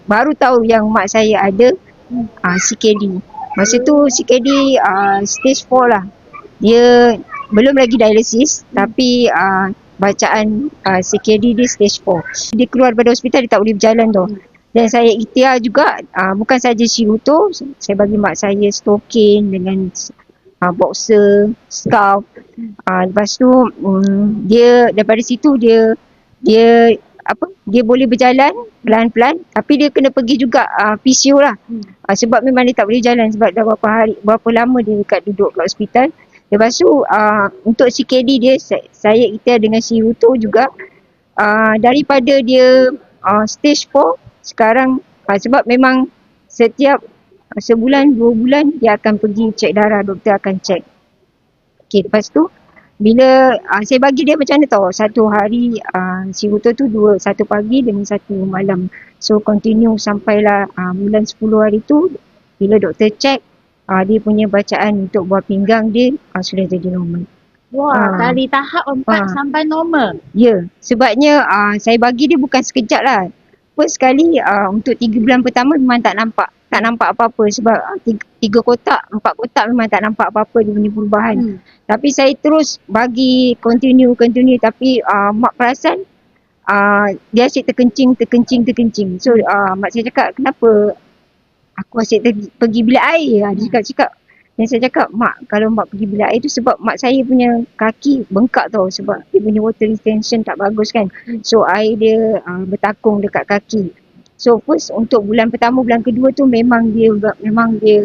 Baru tahu yang mak saya ada CKD. Masa tu CKD stage 4 lah. Dia belum lagi dialisis tapi bacaan CKD dia stage 4. Dia keluar daripada hospital, dia tak boleh berjalan tu. Dan saya ikhtiar juga, bukan saja Shiruto, saya bagi mak saya stokin dengan boxer, scarf. Lepas tu dia daripada situ dia boleh berjalan pelan-pelan, tapi dia kena pergi juga physio lah. Sebab memang dia tak boleh jalan sebab dah berapa lama dia dekat duduk kat hospital. Lepas tu untuk CKD dia saya ikhtiar dengan Shiruto juga, daripada dia stage 4 sekarang, sebab memang setiap sebulan 2 bulan dia akan pergi cek darah, doktor akan cek. Okay, lepas tu bila saya bagi dia macam mana tau, satu hari Shiruto tu 2, satu pagi dengan satu malam. So continue sampailah bulan 10 hari tu, bila doktor cek dia punya bacaan untuk buah pinggang dia sudah jadi normal. Wah, dari tahap 4 sampai normal. Ya, sebabnya saya bagi dia bukan sekejap lah. First sekali untuk 3 bulan pertama memang tak nampak apa-apa sebab 3 kotak, 4 kotak memang tak nampak apa-apa dia punya perubahan. Tapi saya terus bagi continue tapi mak perasan dia asyik terkencing. So mak saya cakap, kenapa aku asyik pergi bilik air? Dia cakap. Dan saya cakap, mak, kalau mak pergi bilik air tu sebab mak saya punya kaki bengkak tau, sebab dia punya water retention tak bagus kan. So air dia bertakung dekat kaki. So first untuk bulan pertama, bulan kedua tu memang dia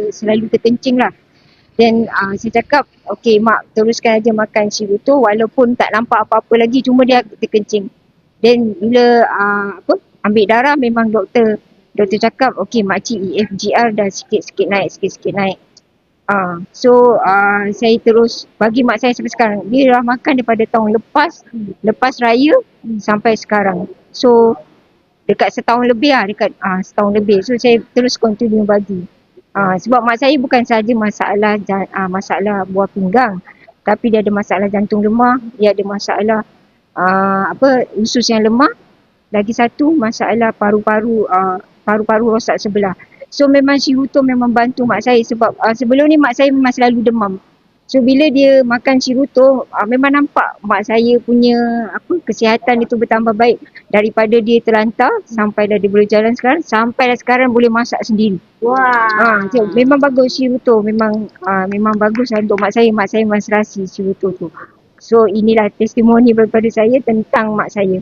selalu terkencing lah. Dan saya cakap, okey mak, teruskan aja makan Shiruto walaupun tak nampak apa-apa lagi, cuma dia terkencing. Dan bila ambil darah memang doktor cakap, okey makcik EFGR dah sikit-sikit naik. So saya terus bagi mak saya sampai sekarang. Dia dah makan daripada tahun lepas raya sampai sekarang. So dekat setahun lebih lah, setahun lebih. So saya terus continue bagi. Sebab mak saya bukan saja masalah buah pinggang, tapi dia ada masalah jantung lemah, dia ada masalah usus yang lemah, lagi satu masalah paru-paru rosak sebelah. So memang Shiruto memang bantu mak saya sebab sebelum ni mak saya memang selalu demam. So bila dia makan Shiruto, memang nampak mak saya punya kesihatan itu bertambah baik. Daripada dia terlantar sampai dah dia boleh jalan sekarang, sampai dah sekarang boleh masak sendiri. Wah. So, memang bagus Shiruto, memang bagus untuk mak saya. Mak saya memang serasi Shiruto tu. So inilah testimoni daripada saya tentang mak saya.